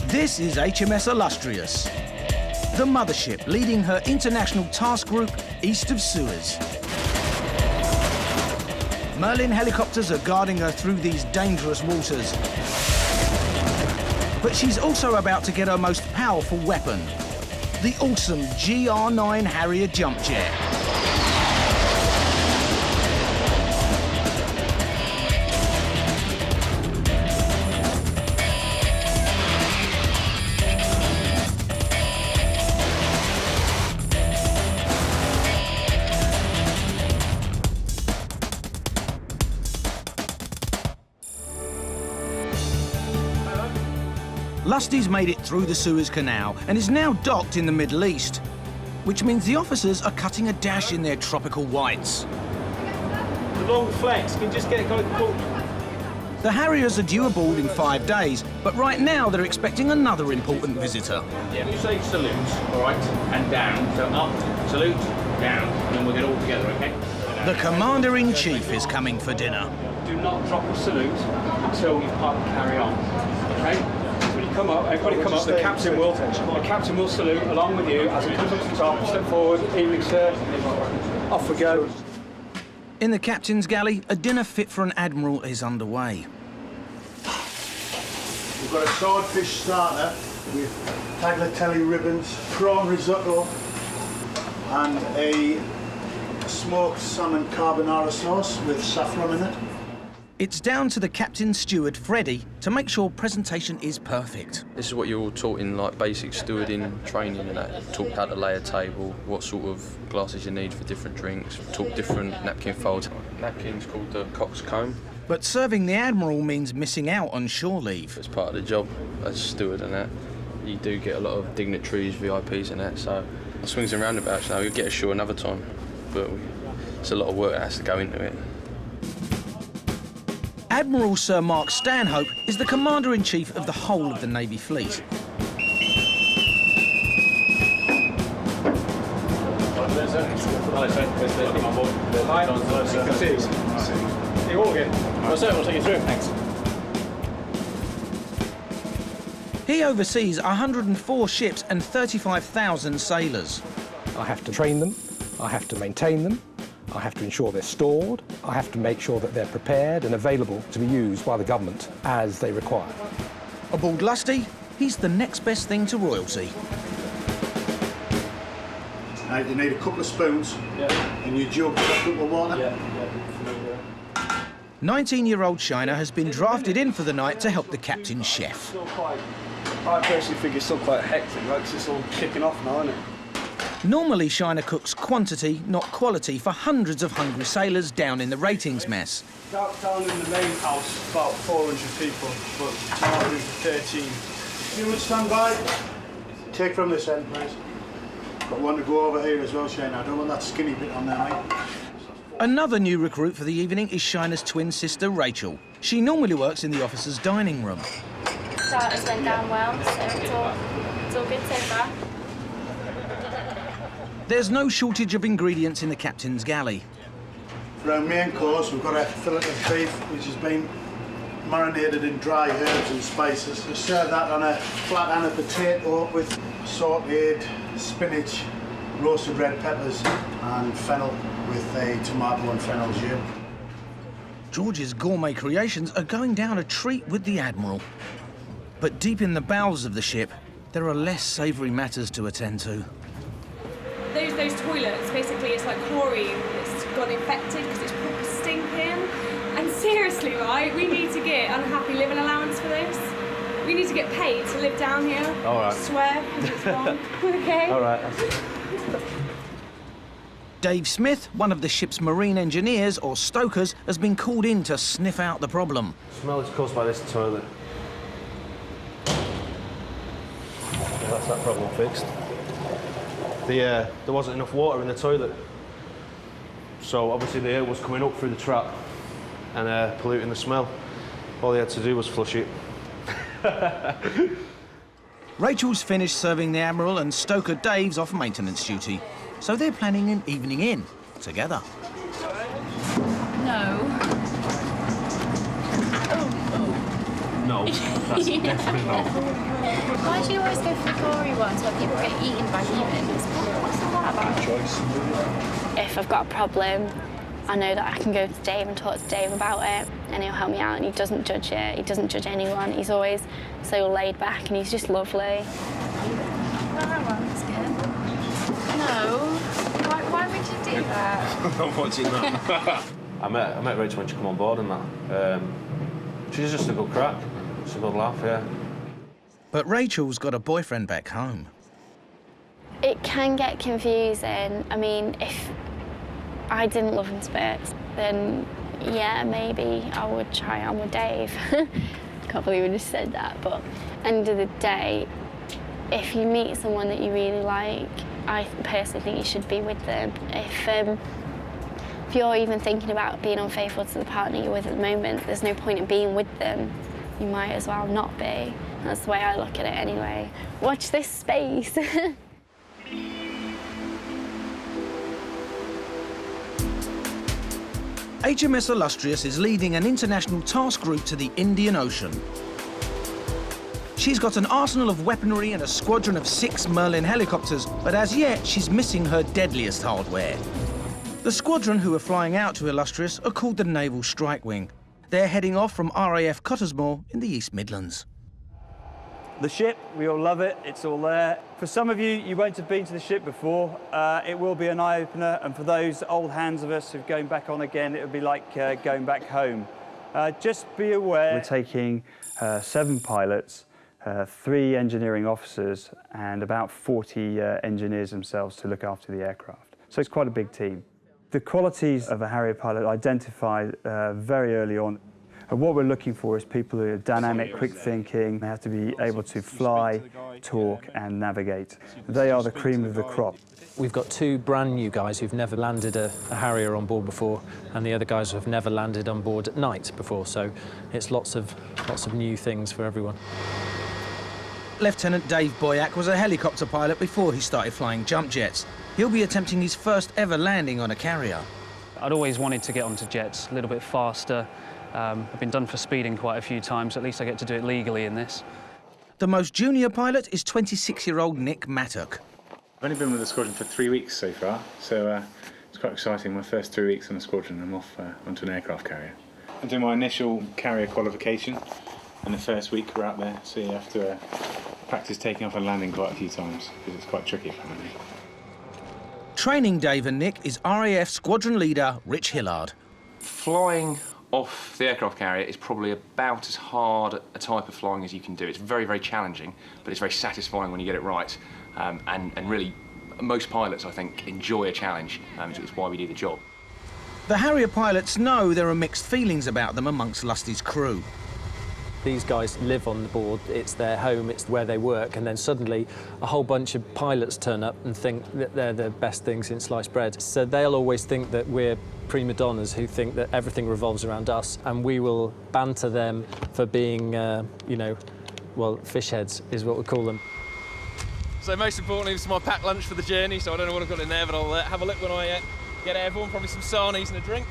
This is HMS Illustrious, the mothership leading her international task group east of Suez. Merlin helicopters are guarding her through these dangerous waters. But she's also about to get her most powerful weapon, the awesome GR9 Harrier jump jet. Lusty's made it through the Suez Canal and is now docked in the Middle East, which means the officers are cutting a dash in their tropical whites. The long flex can just get caught. The Harriers are due aboard in 5 days, but right now they're expecting another important visitor. Yeah, you say salute, all right, and down. So up, salute, down, and then we'll get all together, OK? The Commander-in-Chief is coming for dinner. Do not drop a salute until you've parked and carry on, OK? Come up, everybody come up, the captain will salute along with you as he comes up to the top, step forward, evening sir, off we go. In the captain's galley, a dinner fit for an admiral is underway. We've got a swordfish starter with tagliatelle ribbons, prawn risotto and a smoked salmon carbonara sauce with saffron in it. It's down to the captain's steward, Freddie, to make sure presentation is perfect. This is what you're all taught in like basic stewarding training and that. Taught how to lay a table, what sort of glasses you need for different drinks, taught different napkin folds. Napkin's called the cock's comb. But serving the Admiral means missing out on shore leave. It's part of the job as steward and that. You do get a lot of dignitaries, VIPs and that, so swings and roundabouts now. You'll get ashore another time, but it's a lot of work that has to go into it. Admiral Sir Mark Stanhope is the Commander-in-Chief of the whole of the Navy fleet. He oversees 104 ships and 35,000 sailors. I have to train them, I have to maintain them, I have to ensure they're stored, I have to make sure that they're prepared and available to be used by the government as they require. Aboard Lusty, he's the next best thing to royalty. Now you need a couple of spoons and your jug with a cup of water. 19-year-old Shiner has been drafted in for the night to help the captain's chef. I personally think it's still quite hectic, right, because it's all kicking off now, isn't it? Normally, Shiner cooks quantity, not quality, for hundreds of hungry sailors down in the ratings mess. Down in the main house, about 400 people, but now we're 13. You would stand by. Take from this end, please. Got one to go over here as well, Shane. I don't want that skinny bit on there, mate. Another new recruit for the evening is Shiner's twin sister, Rachel. She normally works in the officers' dining room. Starters went down well, so it's all good so far. There's no shortage of ingredients in the captain's galley. For our main course, we've got a fillet of beef, which has been marinated in dry herbs and spices. We serve that on a flat and a potato with sautéed spinach, roasted red peppers and fennel with a tomato and fennel jam. George's gourmet creations are going down a treat with the Admiral. But deep in the bowels of the ship, there are less savoury matters to attend to. Those toilets, basically, it's like chlorine that's got infected because it's proper stinking. And seriously, right, we need to get unhappy living allowance for this. We need to get paid to live down here. All right. I swear, because it's wrong. OK? All right. Dave Smith, one of the ship's marine engineers, or stokers, has been called in to sniff out the problem. The smell is caused by this toilet. Yeah, that's that problem fixed. There wasn't enough water in the toilet, so obviously the air was coming up through the trap and polluting the smell. All they had to do was flush it. Rachel's finished serving the Admiral and stoker Dave's off maintenance duty, so they're planning an evening in together. No. No. no. That's definitely no. Why do you always go for the gory ones where people get eaten by humans? What's all that about? Choice. If I've got a problem, I know that I can go to Dave and talk to Dave about it, and he'll help me out, and he doesn't judge it. He doesn't judge anyone. He's always so laid back, and he's just lovely. No. Why would you do that? I'm watching that. I met Rachel when she came on board and that. She's just a good crack. It's a good laugh, yeah. But Rachel's got a boyfriend back home. It can get confusing. I mean, if I didn't love him to bits, then yeah, maybe I would try on with Dave. Can't believe I just said that, but end of the day, if you meet someone that you really like, I personally think you should be with them. If you're even thinking about being unfaithful to the partner you're with at the moment, there's no point in being with them. You might as well not be. That's the way I look at it anyway. Watch this space. HMS Illustrious is leading an international task group to the Indian Ocean. She's got an arsenal of weaponry and a squadron of 6 Merlin helicopters, but as yet, she's missing her deadliest hardware. The squadron who are flying out to Illustrious are called the Naval Strike Wing. They're heading off from RAF Cottesmore in the East Midlands. The ship, we all love it, it's all there. For some of you, you won't have been to the ship before. It will be an eye-opener, and for those old hands of us who are going back on again, it would be like going back home. Just be aware, we're taking 7 pilots, 3 engineering officers, and about 40 engineers themselves to look after the aircraft. So it's quite a big team. The qualities of a Harrier pilot are identified very early on. And what we're looking for is people who are dynamic, quick thinking. They have to be able to fly, talk and navigate. They are the cream of the crop. We've got 2 brand new guys who've never landed a Harrier on board before, and the other guys have never landed on board at night before, so it's lots of new things for everyone. Lieutenant Dave Boyack was a helicopter pilot before he started flying jump jets. He'll be attempting his first ever landing on a carrier. I'd always wanted to get onto jets, a little bit faster. I've been done for speeding quite a few times, at least I get to do it legally in this. The most junior pilot is 26-year-old Nick Mattock. I've only been with the squadron for 3 weeks so far, so it's quite exciting. My first 3 weeks on the squadron, I'm off onto an aircraft carrier. I'm doing my initial carrier qualification, and the first week we're out there, so you have to practice taking off and landing quite a few times, because it's quite tricky apparently. Training Dave and Nick is RAF squadron leader Rich Hillard. Flying off the aircraft carrier is probably about as hard a type of flying as you can do. It's very, very challenging, but it's very satisfying when you get it right. And really, most pilots, I think, enjoy a challenge. It's why we do the job. The Harrier pilots know there are mixed feelings about them amongst Lusty's crew. These guys live on the board, it's their home, it's where they work, and then suddenly a whole bunch of pilots turn up and think that they're the best thing since sliced bread. So they'll always think that we're prima donnas who think that everything revolves around us, and we will banter them for being, you know, well, fish heads is what we call them. So most importantly, this is my packed lunch for the journey, so I don't know what I've got in there, but I'll have a look when I get airborne, probably some sarnies and a drink.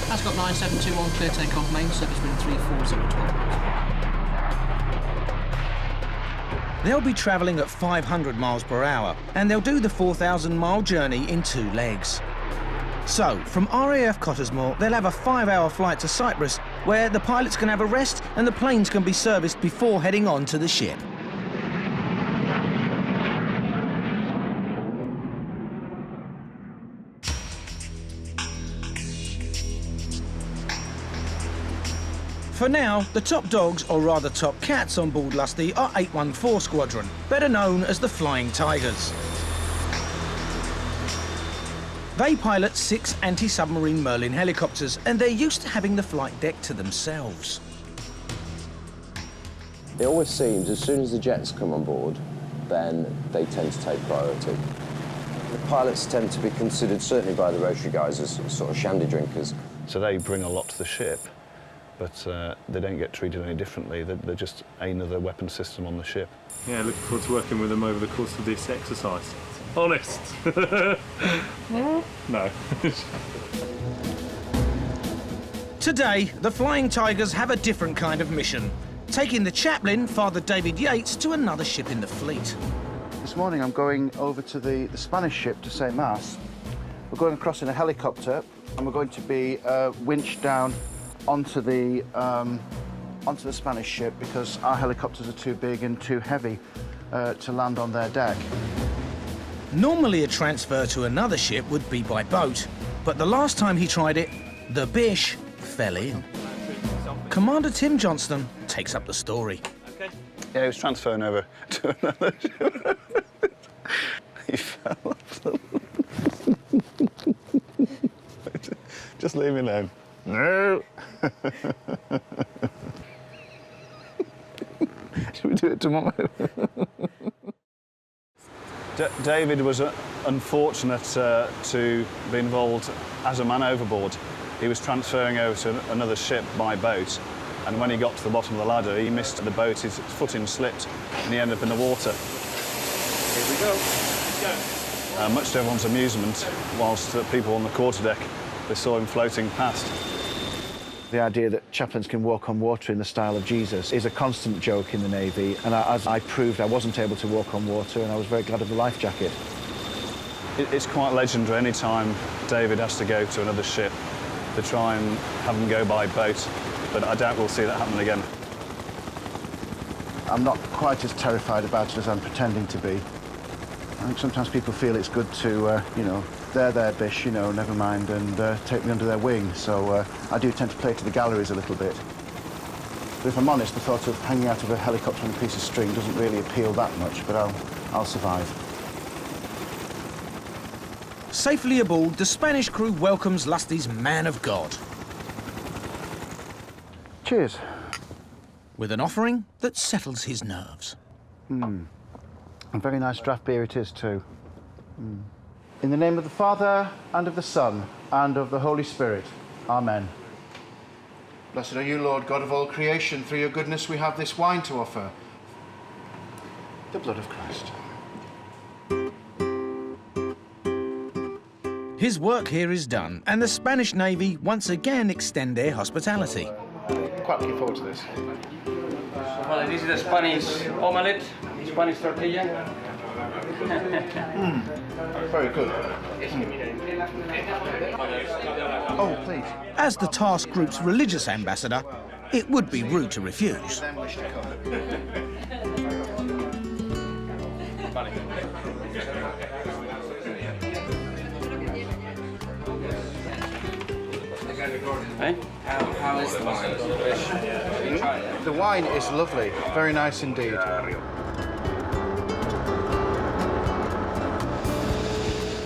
That's got 9721 clear takeoff main, service reading 34012. They'll be travelling at 500 miles per hour, and they'll do the 4,000-mile journey in 2 legs. So, from RAF Cottesmore, they'll have a 5-hour flight to Cyprus, where the pilots can have a rest and the planes can be serviced before heading on to the ship. For now, the top dogs, or rather top cats on board Lusty, are 814 Squadron, better known as the Flying Tigers. They pilot 6 anti-submarine Merlin helicopters, and they're used to having the flight deck to themselves. It always seems as soon as the jets come on board, then they tend to take priority. The pilots tend to be considered, certainly by the rotary guys, as sort of shandy drinkers. So they bring a lot to the ship. but they don't get treated any differently. They're just another weapon system on the ship. Yeah, looking forward to working with them over the course of this exercise. Honest. No. Today, the Flying Tigers have a different kind of mission, taking the chaplain, Father David Yates, to another ship in the fleet. This morning I'm going over to the Spanish ship to say Mass. We're going across in a helicopter and we're going to be winched down onto the Spanish ship because our helicopters are too big and too heavy to land on their deck. Normally a transfer to another ship would be by boat, but the last time he tried it, the Bish fell in. Commander Tim Johnston takes up the story. Okay. Yeah, he was transferring over to another ship. He fell off the... Just leave me alone. No! Should we do it tomorrow? David was unfortunate to be involved as a man overboard. He was transferring over to another ship by boat, and when he got to the bottom of the ladder, he missed the boat, his footing slipped, and he ended up in the water. Here we go. Let's go. Much to everyone's amusement, whilst people on the quarterdeck, they saw him floating past. The idea that chaplains can walk on water in the style of Jesus is a constant joke in the Navy, and as I proved, I wasn't able to walk on water, and I was very glad of the life jacket. It's quite legendary any time David has to go to another ship to try and have them go by boat, but I doubt we'll see that happen again. I'm not quite as terrified about it as I'm pretending to be. I think sometimes people feel it's good to, you know, they're their Bish, you know, never mind, and take me under their wing. So I do tend to play to the galleries a little bit. But if I'm honest, the thought of hanging out of a helicopter on a piece of string doesn't really appeal that much, but I'll survive. Safely aboard, the Spanish crew welcomes Lusty's man of God. Cheers. With an offering that settles his nerves. And very nice draft beer it is, too. In the name of the Father, and of the Son, and of the Holy Spirit. Amen. Blessed are you, Lord, God of all creation. Through your goodness we have this wine to offer. The blood of Christ. His work here is done, and the Spanish Navy once again extend their hospitality. Quite looking forward to this. Well, this is the Spanish omelette, Spanish tortilla. Very good. Oh, please. As the task group's religious ambassador, it would be rude to refuse. How is the wine? The wine is lovely, very nice indeed.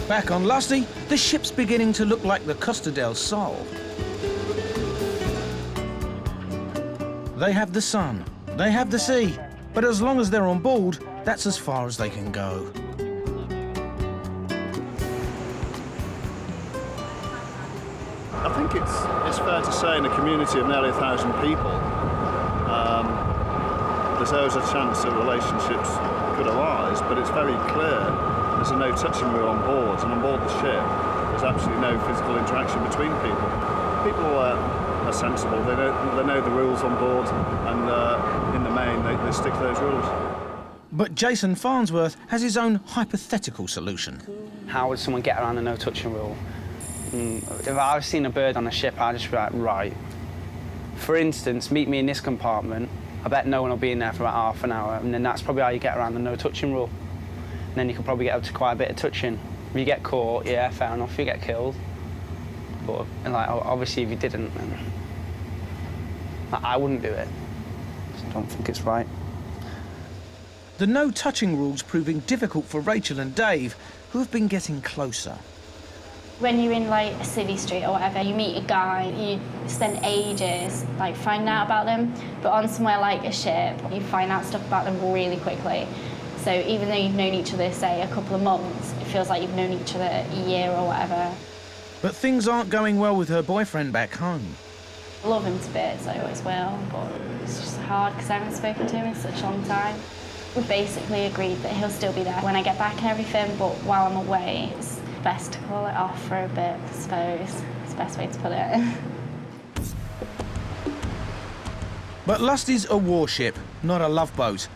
Back on Lusty, the ship's beginning to look like the Costa del Sol. They have the sun, they have the sea, but as long as they're on board, that's as far as they can go. I think it's fair to say in a community of nearly 1,000 people, there's always a chance that relationships could arise, but it's very clear there's a no touching rule on board, and on board the ship there's absolutely no physical interaction between people. People are sensible, they know the rules on board, and in the main they stick to those rules. But Jason Farnsworth has his own hypothetical solution. How would someone get around the no touching rule? If I've seen a bird on a ship, I'd just be like, right. For instance, meet me in this compartment. I bet no one will be in there for about half an hour, and then that's probably how you get around the no touching rule. And then you can probably get up to quite a bit of touching. If you get caught, yeah, fair enough, you get killed. But like, obviously, if you didn't, then I wouldn't do it. I don't think it's right. The no touching rule's proving difficult for Rachel and Dave, who have been getting closer. When you're in like a city street or whatever, you meet a guy, you spend ages like finding out about them, but on somewhere like a ship, you find out stuff about them really quickly. So even though you've known each other, say, a couple of months, it feels like you've known each other a year or whatever. But things aren't going well with her boyfriend back home. I love him to bits, I always will, but it's just hard because I haven't spoken to him in such a long time. We basically agreed that he'll still be there when I get back and everything, but while I'm away, it's best to call it off for a bit, I suppose. It's the best way to put it. But Lusty's a warship, not a love boat.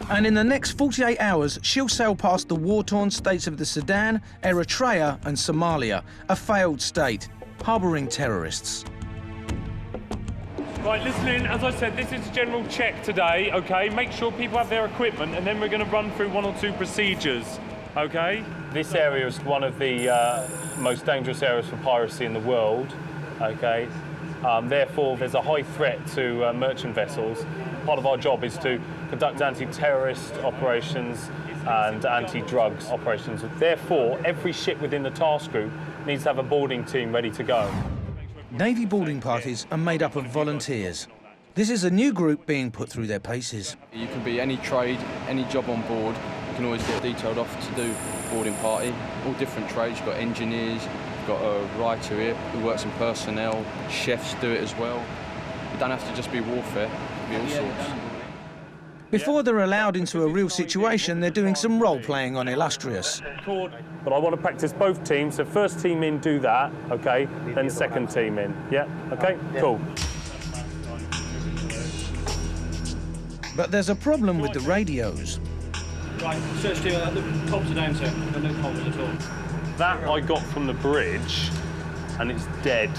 And in the next 48 hours, she'll sail past the war-torn states of the Sudan, Eritrea and Somalia, a failed state, harbouring terrorists. Right, listen in. As I said, this is a general check today, OK? Make sure people have their equipment, and then we're going to run through 1 or 2 procedures, OK? This area is one of the most dangerous areas for piracy in the world, OK? Therefore, there's a high threat to merchant vessels. Part of our job is to conduct anti-terrorist operations and anti-drugs operations. Therefore, every ship within the task group needs to have a boarding team ready to go. Navy boarding parties are made up of volunteers. This is a new group being put through their paces. You can be any trade, any job on board. You can always get detailed off to do boarding party. All different trades. You've got engineers, you've got a writer here who works in personnel, chefs do it as well. You don't have to just be warfare, it can be all sorts. Before they're allowed into a real situation, they're doing some role-playing on Illustrious. But I want to practice both teams. So first team in, do that, OK? Then second team in. Yeah? OK? Cool. But there's a problem with the radios. Right, search the comms are down, sir. No comms at all. That I got from the bridge, and it's dead.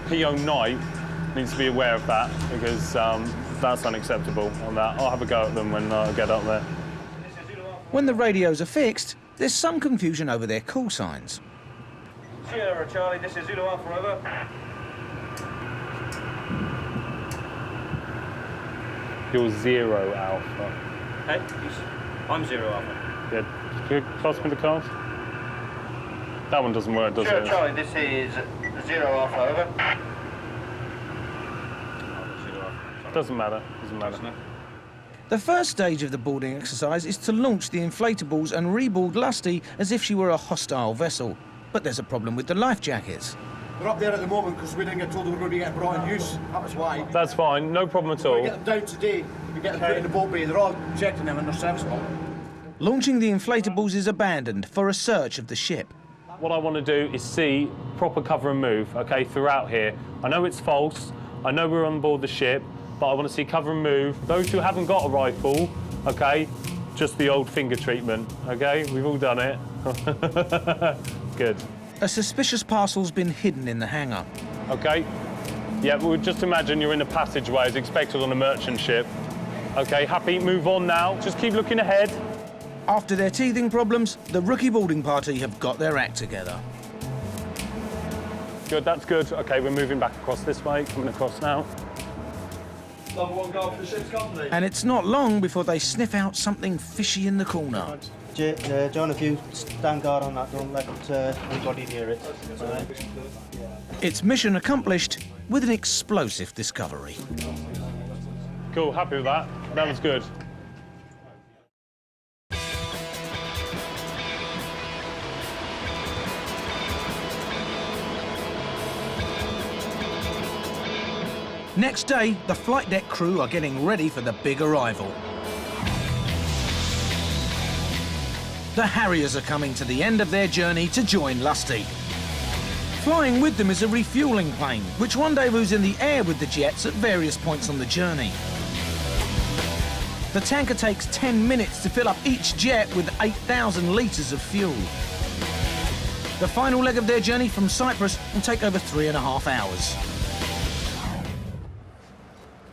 PO Knight needs to be aware of that, because that's unacceptable on that. I'll have a go at them when I get up there. When the radios are fixed, there's some confusion over their call signs. Sierra Charlie, this is Zulu Alpha, over. You're 0 Alpha. Hey, I'm 0 Alpha. Yeah, can you pass me the card? That one doesn't work, does Sure, it? Charlie, this is 0 Alpha, over. Doesn't matter, doesn't matter. The first stage of the boarding exercise is to launch the inflatables and reboard Lusty as if she were a hostile vessel. But there's a problem with the life jackets. They're up there at the moment because we didn't get told they were going to be getting brought in use. That was why. That's fine, no problem at all. We get them down today. We get them put in the boat bay. They're all checking them and they're serviceable. Launching the inflatables is abandoned for a search of the ship. What I want to do is see proper cover and move, OK, throughout here. I know it's false, I know we're on board the ship, but I want to see cover and move. Those who haven't got a rifle, OK, just the old finger treatment, OK? We've all done it. Good. A suspicious parcel's been hidden in the hangar. OK. Yeah, well, just imagine you're in a passageway as expected on a merchant ship. OK, happy, move on now. Just keep looking ahead. After their teething problems, the rookie boarding party have got their act together. Good, that's good. OK, we're moving back across this way, coming across now. Number 1 goal for the ship's company. And it's not long before they sniff out something fishy in the corner. John, if you stand guard on that, don't let anybody near it. Right. It's mission accomplished with an explosive discovery. Cool, happy with that. That was good. Next day, the flight deck crew are getting ready for the big arrival. The Harriers are coming to the end of their journey to join Lusty. Flying with them is a refuelling plane, which rendezvous in the air with the jets at various points on the journey. The tanker takes 10 minutes to fill up each jet with 8,000 litres of fuel. The final leg of their journey from Cyprus will take over 3.5 hours.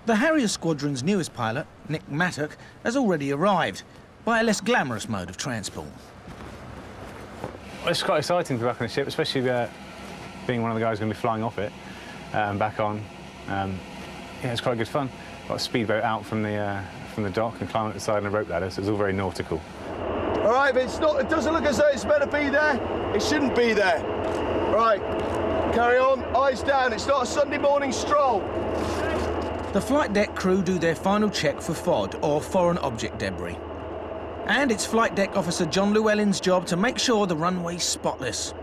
The Harrier Squadron's newest pilot, Nick Mattock, has already arrived by a less glamorous mode of transport. It's quite exciting to be back on the ship, especially being one of the guys going to be flying off it back on. Yeah, it's quite good fun. Got a speedboat out from the dock and climbing up the side on a rope ladder, so it's all very nautical. All right, but it doesn't look as though it's meant to be there. It shouldn't be there. Right, carry on, eyes down. It's not a Sunday morning stroll. The flight deck crew do their final check for FOD, or foreign object debris. And it's flight deck officer John Llewellyn's job to make sure the runway's spotless.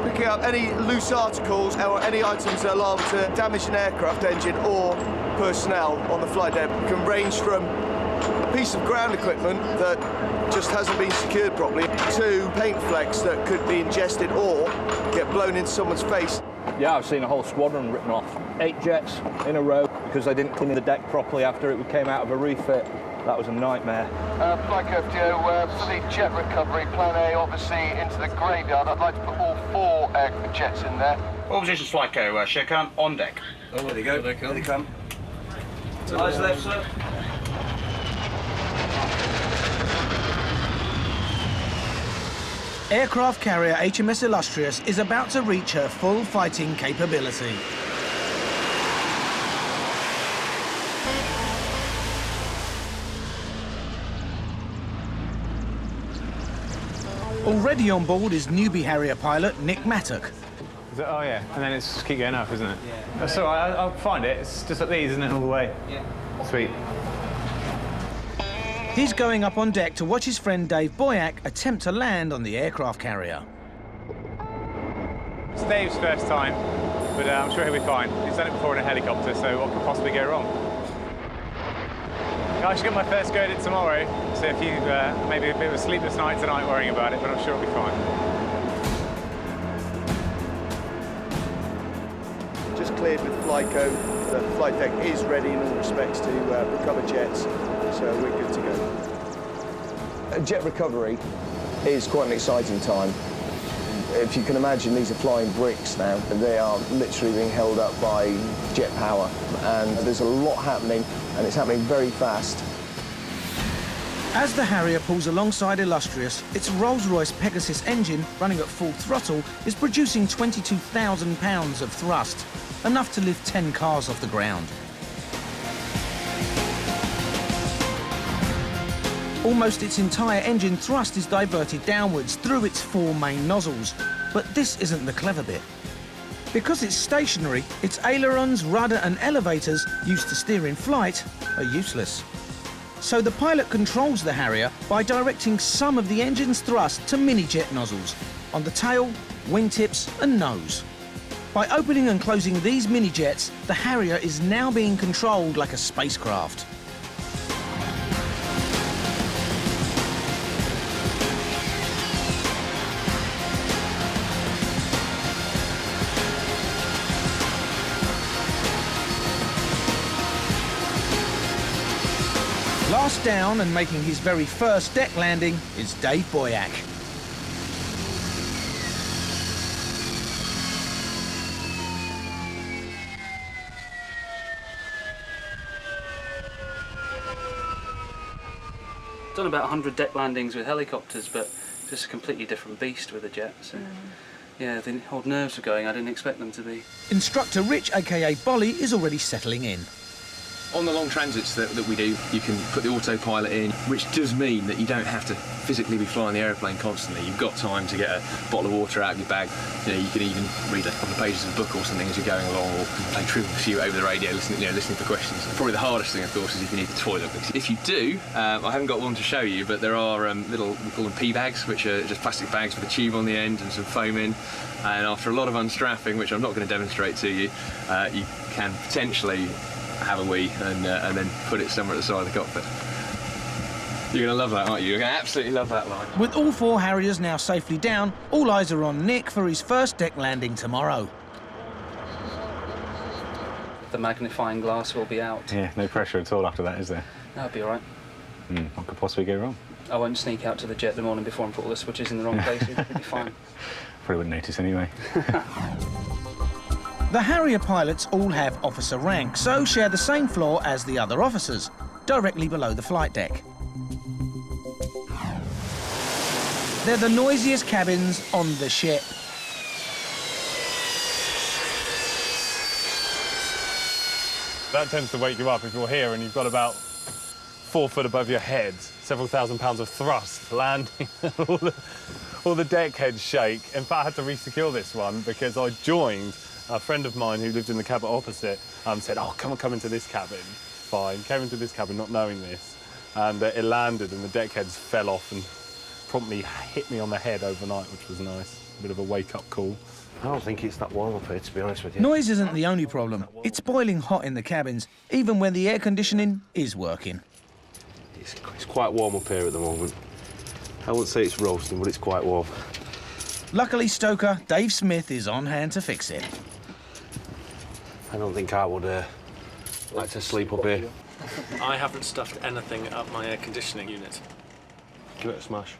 Picking up any loose articles or any items that are liable to damage an aircraft engine or personnel on the flight deck. It can range from a piece of ground equipment that just hasn't been secured properly to paint flecks that could be ingested or get blown into someone's face. Yeah, I've seen a whole squadron written off. 8 jets in a row because they didn't clean the deck properly after it came out of a refit. That was a nightmare. Flight FTO, for the jet recovery, plan A obviously into the graveyard. I'd like to put all 4 jets in there. All positions, Flight Co, Shekan, on deck. Oh, there they go. There they come. Eyes left, sir. Aircraft carrier HMS Illustrious is about to reach her full fighting capability. Already on board is newbie Harrier pilot Nick Mattock. Oh yeah, and then it's just keep going up, isn't it? Yeah. That's all right, I'll find it. It's just like these, isn't it, all the way? Yeah. Sweet. He's going up on deck to watch his friend Dave Boyack attempt to land on the aircraft carrier. It's Dave's first time, but I'm sure he'll be fine. He's done it before in a helicopter, so what could possibly go wrong? I should get my first go at it tomorrow, so if you maybe a bit of a sleepless night tonight worrying about it, but I'm sure it'll be fine. Just cleared with Flyco. The flight deck is ready in all respects to recover jets, so we're good to go. Jet recovery is quite an exciting time. If you can imagine, these are flying bricks now. They are literally being held up by jet power, and there's a lot happening, and it's happening very fast. As the Harrier pulls alongside Illustrious, its Rolls-Royce Pegasus engine, running at full throttle, is producing 22,000 pounds of thrust, enough to lift 10 cars off the ground. Almost its entire engine thrust is diverted downwards through its 4 main nozzles. But this isn't the clever bit. Because it's stationary, its ailerons, rudder and elevators, used to steer in flight, are useless. So the pilot controls the Harrier by directing some of the engine's thrust to mini-jet nozzles on the tail, wingtips and nose. By opening and closing these mini-jets, the Harrier is now being controlled like a spacecraft. Last down and making his very first deck landing is Dave Boyack. Done about 100 deck landings with helicopters, but just a completely different beast with a jet. So, yeah, the old nerves were going. I didn't expect them to be. Instructor Rich, aka Bolly, is already settling in. On the long transits that we do, you can put the autopilot in, which does mean that you don't have to physically be flying the aeroplane constantly. You've got time to get a bottle of water out of your bag. You know, you can even read a couple of pages of a book or something as you're going along, or play Trivial Pursuit over the radio, listening for questions. Probably the hardest thing, of course, is if you need the toilet. If you do, I haven't got one to show you, but there are little, we call them pee bags, which are just plastic bags with a tube on the end and some foam in. And after a lot of unstrapping, which I'm not going to demonstrate to you, you can potentially have a wee and then put it somewhere at the side of the cockpit. You're going to love that, aren't you? You're going to absolutely love that line. With all 4 Harriers now safely down, all eyes are on Nick for his first deck landing tomorrow. The magnifying glass will be out. Yeah, no pressure at all after that, is there? That'll be all right. What could possibly go wrong? I won't sneak out to the jet the morning before and put all the switches in the wrong places. It'll be fine. Probably wouldn't notice anyway. The Harrier pilots all have officer rank, so share the same floor as the other officers, directly below the flight deck. They're the noisiest cabins on the ship. That tends to wake you up if you're here and you've got about 4 foot above your head, several thousand pounds of thrust landing, all the deck heads shake. In fact, I had to re-secure this one because I joined a friend of mine who lived in the cabin opposite, said, oh, come into this cabin. Fine, came into this cabin not knowing this, and it landed and the deck heads fell off and promptly hit me on the head overnight, which was nice. bit of a wake-up call. I don't think it's that warm up here, to be honest with you. Noise isn't the only problem. It's boiling hot in the cabins, even when the air conditioning is working. It's quite warm up here at the moment. I wouldn't say it's roasting, but it's quite warm. Luckily, stoker Dave Smith is on hand to fix it. I don't think I would like to sleep up here. I haven't stuffed anything up my air conditioning unit. Give it a smash.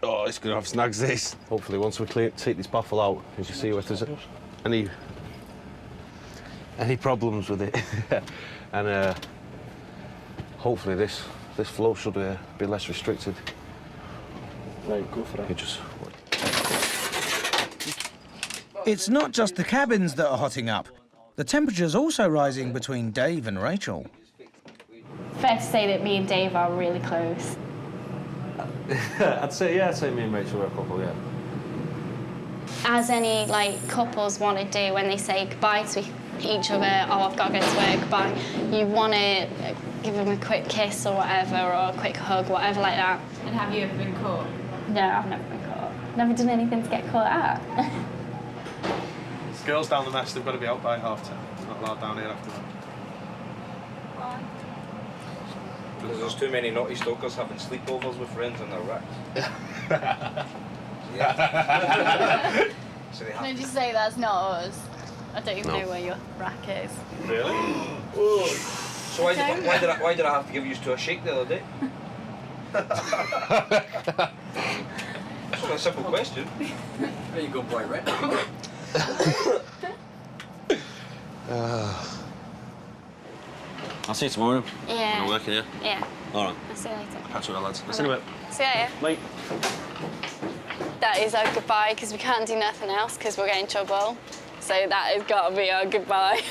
Oh, it's going to have snags, this. Hopefully, once we take this baffle out, as you see, if there's any problems with it, and hopefully this flow should be less restricted. Right, go for it. It's not just the cabins that are hotting up. The temperature's also rising between Dave and Rachel. Fair to say that me and Dave are really close. I'd say me and Rachel are a couple, yeah. As any couples want to do when they say goodbye to each other, oh, I've got to go to work, goodbye, you want to give them a quick kiss or whatever, or a quick hug, whatever like that. And have you ever been caught? No, I've never been caught. Never done anything to get caught out. Girls down the mess, they've got to be out by 10:30. It's not allowed down here after that. Because there's too many naughty stokers having sleepovers with friends on their racks. So they have Did you say that's not us? I don't even know where your rack is. Really? So why did I have to give you to a shake the other day? That's not a simple question. There you go, bright red. I'll see you tomorrow. Yeah. I'm working here. Yeah. All right. I'll see you later. Catch you later, lads. See you in a bit. See you later. Bye. That is our goodbye, because we can't do nothing else because we're getting in trouble. So that has got to be our goodbye.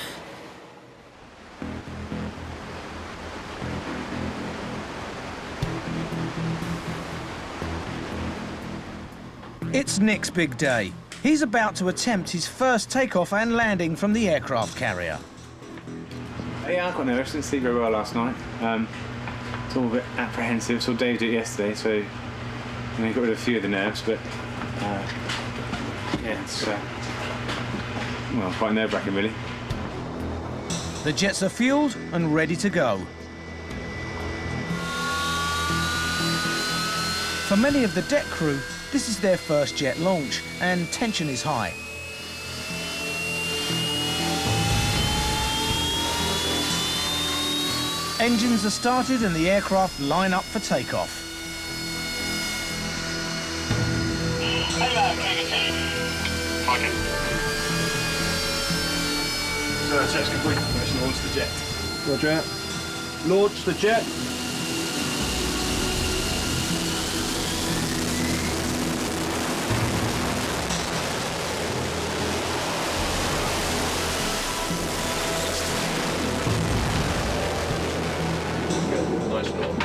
It's Nick's big day. He's about to attempt his first takeoff and landing from the aircraft carrier. Yeah, I got nervous. Didn't sleep very well last night. It's all a bit apprehensive. Saw Dave do it yesterday, so he got rid of a few of the nerves. But yeah, it's quite nerve-wracking, really. The jets are fueled and ready to go. For many of the deck crew, this is their first jet launch, and tension is high. Engines are started and the aircraft line up for takeoff. So check's complete. Let's launch the jet. Roger. Launch the jet.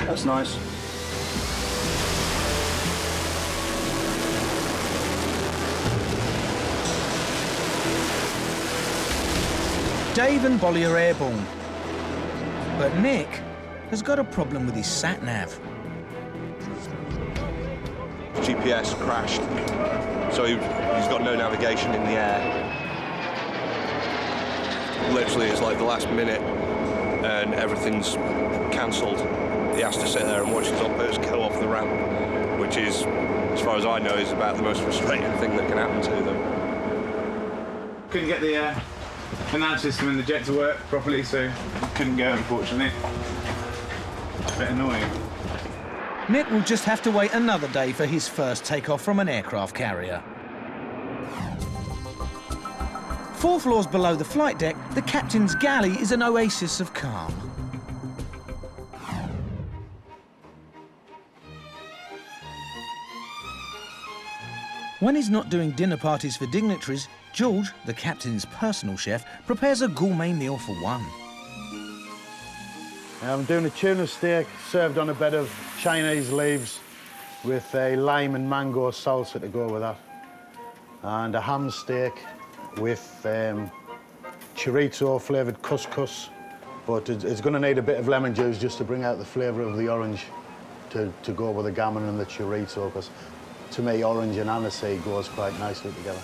That's nice. Dave and Bolly are airborne. But Nick has got a problem with his sat-nav. GPS crashed, so he's got no navigation in the air. Literally, it's like the last minute and everything's cancelled. He has to sit there and watch his oppers go off the ramp, which is, as far as I know, is about the most frustrating thing that can happen to them. Couldn't get the announce system in the jet to work properly, so couldn't go, unfortunately. A bit annoying. Nick will just have to wait another day for his first takeoff from an aircraft carrier. 4 floors below the flight deck, the captain's galley is an oasis of calm. When he's not doing dinner parties for dignitaries, George, the captain's personal chef, prepares a gourmet meal for one. I'm doing a tuna steak served on a bed of Chinese leaves with a lime and mango salsa to go with that. And a ham steak with chorizo flavoured couscous. But it's going to need a bit of lemon juice just to bring out the flavour of the orange to go with the gammon and the chorizo, because To me, orange and aniseed goes quite nicely together.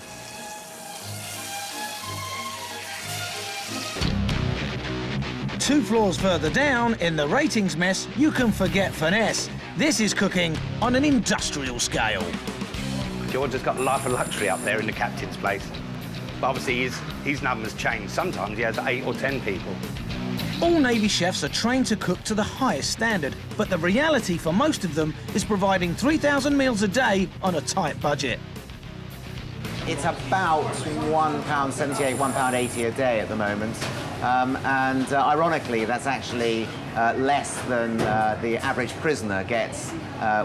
Two floors further down, in the ratings mess, you can forget finesse. This is cooking on an industrial scale. George has got the life of luxury up there in the captain's place. But obviously his numbers change. Sometimes he has 8 or 10 people. All Navy chefs are trained to cook to the highest standard, but the reality for most of them is providing 3,000 meals a day on a tight budget. It's about £1.78, £1.80 a day at the moment. Ironically, that's actually less than the average prisoner gets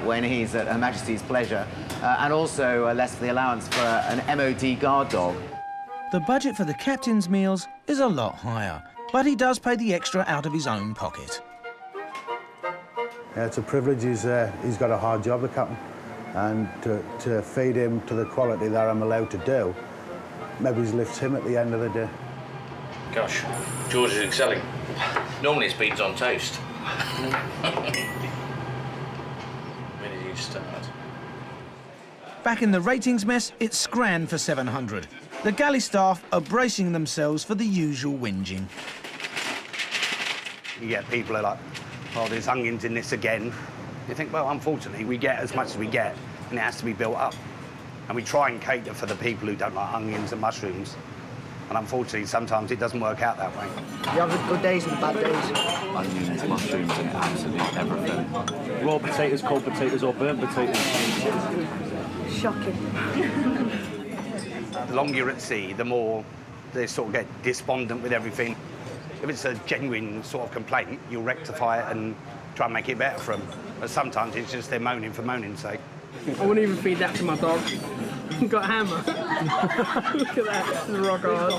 when he's at Her Majesty's pleasure, and also less for the allowance for an MOD guard dog. The budget for the captain's meals is a lot higher, but he does pay the extra out of his own pocket. Yeah, it's a privilege. He's got a hard job, the captain, and to feed him to the quality that I'm allowed to do, maybe lifts him at the end of the day. Gosh, George is excelling. Normally it's beans on toast. When did you start? Back in the ratings mess, it's scran for 700. The galley staff are bracing themselves for the usual whinging. You get people who are like, oh, there's onions in this again. You think, well, unfortunately, we get as much as we get, and it has to be built up. And we try and cater for the people who don't like onions and mushrooms. And unfortunately, sometimes it doesn't work out that way. You have good days and bad days. Onions, mushrooms, and absolutely everything. Raw potatoes, cold potatoes, or burnt potatoes. Shocking. The longer you're at sea, the more they sort of get despondent with everything. If it's a genuine sort of complaint, you'll rectify it and try and make it better for them. But sometimes it's just they're moaning for moaning's sake. I wouldn't even feed that to my dog. Got a hammer. Look at that, it's rock hard.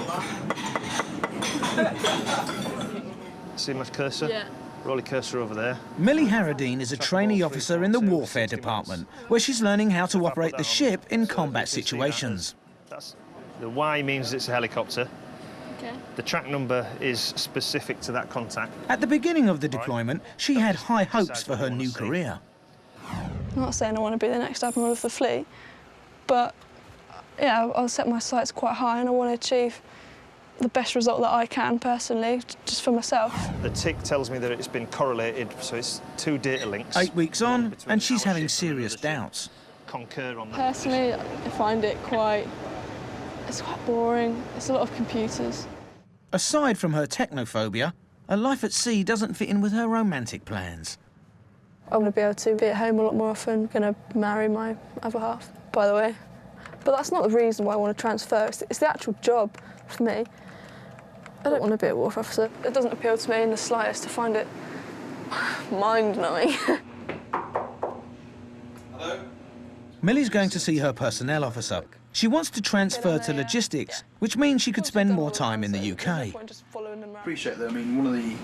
See my cursor? Yeah. Roll your cursor over there. Millie Harradine is a trainee officer in the warfare department, where she's learning how to operate the ship in combat situations. The Y means it's a helicopter. Okay. The track number is specific to that contact. At the beginning of the deployment, she had high hopes for her new career. I'm not saying I want to be the next Admiral of the fleet, but yeah, I'll set my sights quite high and I want to achieve the best result that I can personally, just for myself. The tick tells me that it's been correlated, so it's 2 data links. 8 weeks on, and she's having serious doubts. Concur on that. Personally, I find it it's quite boring. It's a lot of computers. Aside from her technophobia, a life at sea doesn't fit in with her romantic plans. I want to be able to be at home a lot more often, going to marry my other half, by the way. But that's not the reason why I want to transfer. It's the actual job for me. I don't want to be a warfare officer. It doesn't appeal to me in the slightest. I find it mind-numbing. Millie's going to see her personnel officer. She wants to transfer to logistics, which means she could spend more time in the UK. Appreciate that. I mean, one of the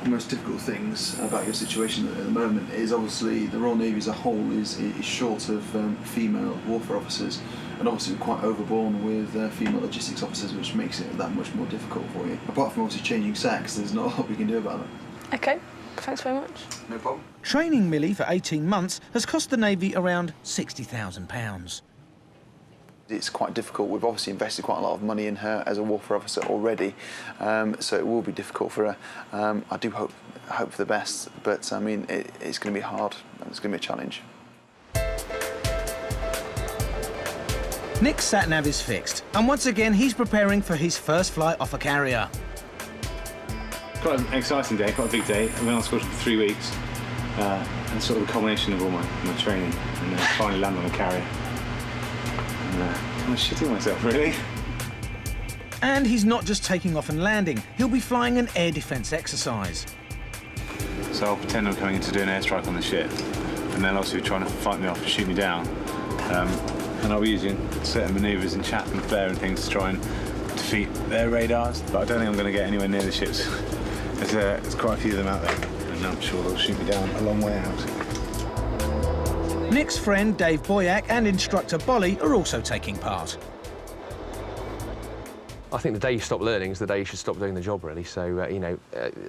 most difficult things about your situation at the moment is obviously the Royal Navy as a whole is short of female warfare officers, and obviously we're quite overborne with female logistics officers, which makes it that much more difficult for you. Apart from obviously changing sex, there's not a lot we can do about it. OK, thanks very much. No problem. Training Millie for 18 months has cost the Navy around £60,000. It's quite difficult. We've obviously invested quite a lot of money in her as a warfare officer already, so it will be difficult for her. I do hope for the best, but I mean, it's going to be hard and it's going to be a challenge. Nick's sat-nav is fixed, and once again he's preparing for his first flight off a carrier. Quite an exciting day, quite a big day. I've been on squadron for 3 weeks, and sort of a combination of all my training, and then finally land on a carrier. I'm shitting myself, really. And he's not just taking off and landing, he'll be flying an air defence exercise. So I'll pretend I'm coming in to do an airstrike on the ship, and they'll obviously be trying to fight me off and shoot me down. And I'll be using certain manoeuvres and chaff and flare and things to try and defeat their radars, but I don't think I'm going to get anywhere near the ships. There's quite a few of them out there, and I'm sure they'll shoot me down a long way out. Nick's friend Dave Boyack and instructor Bolly are also taking part. I think the day you stop learning is the day you should stop doing the job, really. So, you know,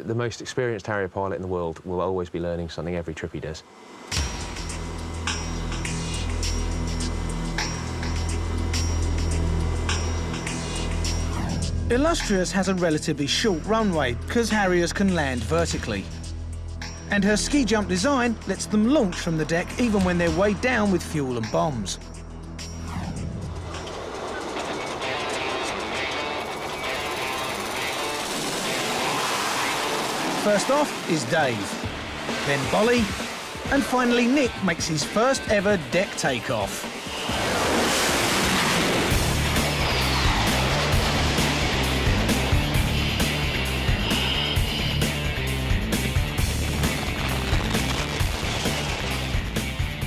the most experienced Harrier pilot in the world will always be learning something every trip he does. Illustrious has a relatively short runway because Harriers can land vertically. And her ski jump design lets them launch from the deck even when they're weighed down with fuel and bombs. First off is Dave, then Bolly, and finally Nick makes his first ever deck takeoff.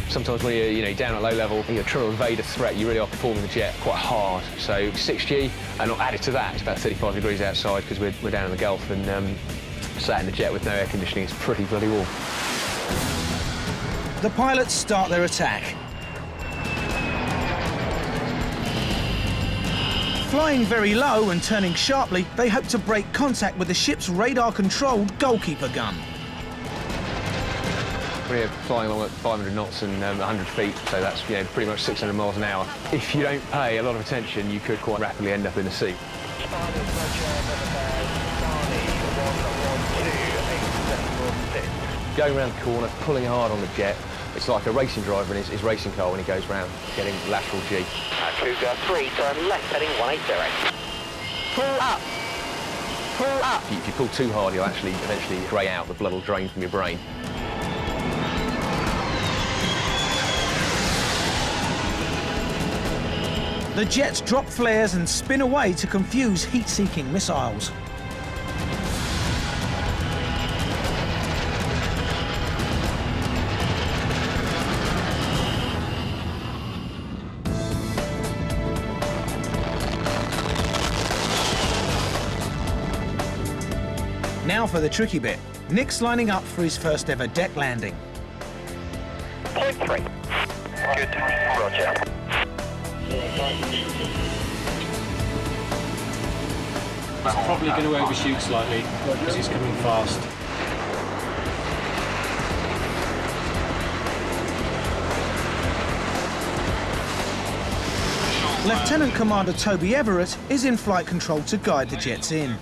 Sometimes when you're down at low level and you're trying to evade a threat, you really are performing the jet quite hard. So 6G, and added to that, it's about 35 degrees outside because we're down in the Gulf, and sat in the jet with no air conditioning, it's pretty bloody warm. The pilots start their attack. Flying very low and turning sharply, they hope to break contact with the ship's radar-controlled goalkeeper gun. We're flying along at 500 knots and 100 feet, so that's pretty much 600 miles an hour. If you don't pay a lot of attention, you could quite rapidly end up in the sea. Going around the corner, pulling hard on the jet, it's like a racing driver in his racing car when he goes round, getting lateral G. Cougar 3, turn left, heading 180. Pull up! Pull up! If you pull too hard, you'll actually eventually grey out, the blood will drain from your brain. The jets drop flares and spin away to confuse heat-seeking missiles. Now for the tricky bit. Nick's lining up for his first ever deck landing. Point 3. Good, roger. He's probably going to overshoot slightly because he's coming fast. Lieutenant Commander Toby Everett is in flight control to guide the jets in.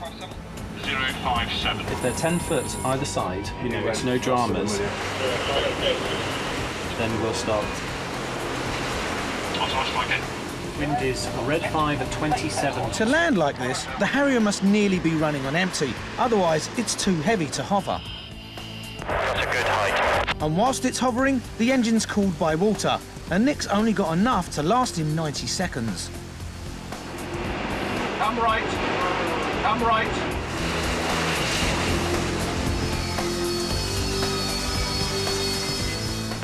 057. If they're 10 foot either side, it's no dramas, then we'll start. Wind is red 5 at 27. To land like this, the Harrier must nearly be running on empty, otherwise it's too heavy to hover. That's a good height. And whilst it's hovering, the engine's cooled by water, and Nick's only got enough to last him 90 seconds. Come right. Come right.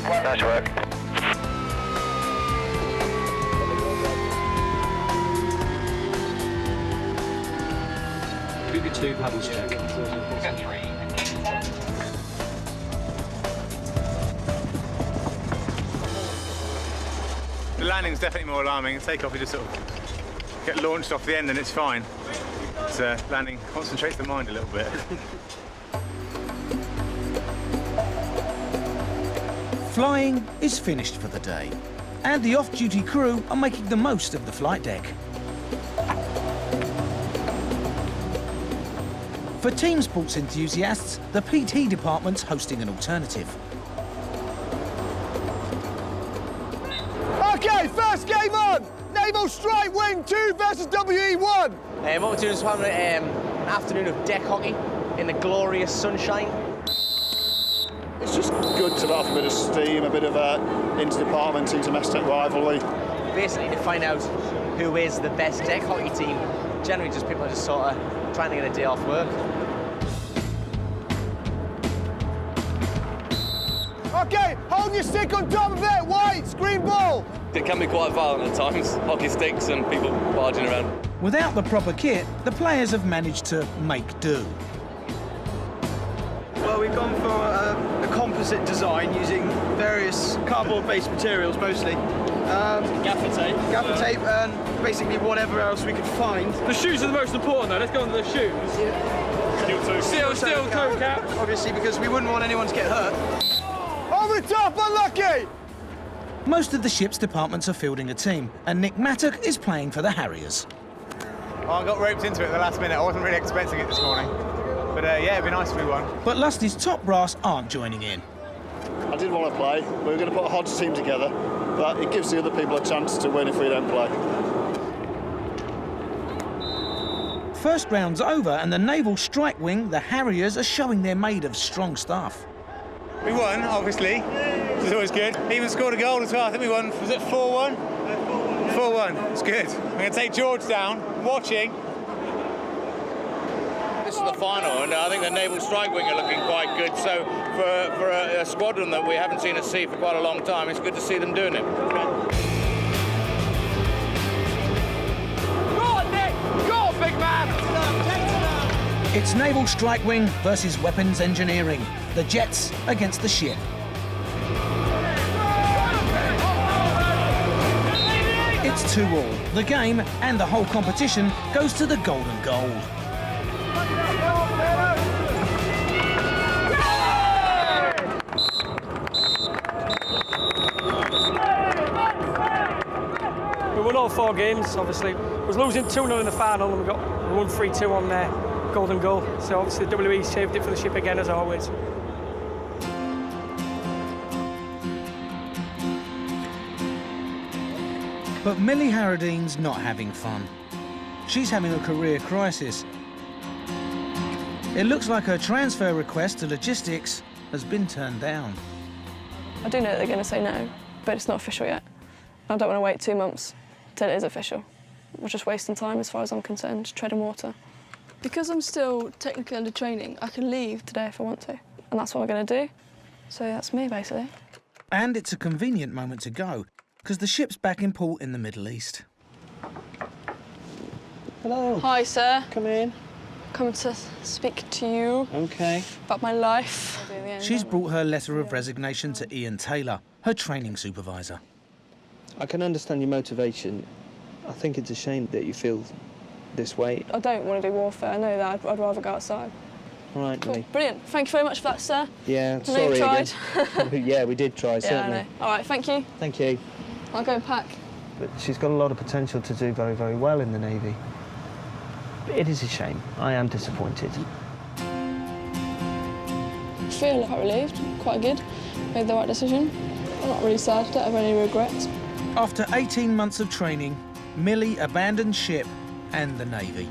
Nice work. Cougar 2 paddles check. The landing's definitely more alarming. Takeoff, you just sort of get launched off the end and it's fine. But landing concentrates the mind a little bit. Flying is finished for the day, and the off-duty crew are making the most of the flight deck. For team sports enthusiasts, the PT department's hosting an alternative. OK, first game on! Naval Strike Wing 2 versus WE1! What we're doing is having an afternoon of deck hockey in the glorious sunshine. It's just good to let off a bit of steam, a bit of inter-department, inter-domestic rivalry. Basically to find out who is the best deck hockey team. Generally just people are just sort of trying to get a day off work. OK, hold your stick on top of it, white, green ball! It can be quite violent at times, hockey sticks and people barging around. Without the proper kit, the players have managed to make do. Well, we've gone for a composite design using various cardboard-based materials, mostly. Gaffer tape, and basically whatever else we could find. The shoes are the most important, though. Let's go on to the shoes. Steel toe cap. Obviously, because we wouldn't want anyone to get hurt. Over the top, unlucky! Most of the ship's departments are fielding a team, and Nick Mattock is playing for the Harriers. Well, I got roped into it at the last minute. I wasn't really expecting it this morning. But yeah, it'd be nice if we won. But Lusty's top brass aren't joining in. I did want to play. We were going to put a Hodge team together, but it gives the other people a chance to win if we don't play. First round's over and the Naval Strike Wing, the Harriers, are showing they're made of strong stuff. We won, obviously, which is always good. Even scored a goal as well. I think we won, was it 4-1? 4-1, it's good. I'm going to take George down, watching. This is the final, and I think the Naval Strike Wing are looking quite good. So for a squadron that we haven't seen at sea for quite a long time, it's good to see them doing it. Go on, Nick! Go on, big man! It's Naval Strike Wing versus Weapons Engineering. The jets against the ship. It's 2-2. The game and the whole competition goes to the golden goal. We won all 4 games, obviously. We was losing 2-0 in the final and we won 3-2 on there. Golden goal. So obviously the WE saved it for the ship again, as always. But Millie Harradine's not having fun. She's having a career crisis. It looks like her transfer request to logistics has been turned down. I do know that they're going to say no, but it's not official yet. I don't want to wait 2 months till it is official. We're just wasting time as far as I'm concerned, just treading water. Because I'm still technically under training, I can leave today if I want to. And that's what I'm going to do. So that's me, basically. And it's a convenient moment to go, because the ship's back in port in the Middle East. Hello. Hi, sir. Come in. Come to speak to you. OK. About my life. She's brought her letter of resignation to Ian Taylor, her training supervisor. I can understand your motivation. I think it's a shame that you feel this way. I don't want to do warfare. I know that. I'd rather go outside. All right, Cool. Millie. Brilliant. Thank you very much for that, sir. Yeah, I know you tried. again. Yeah, we did try, certainly. Yeah, I know. All right, thank you. Thank you. I'll go and pack. But she's got a lot of potential to do very, very well in the Navy. It is a shame. I am disappointed. I feel quite relieved, quite good. Made the right decision. I'm not really sad, don't have any regrets. After 18 months of training, Millie abandoned ship and the Navy.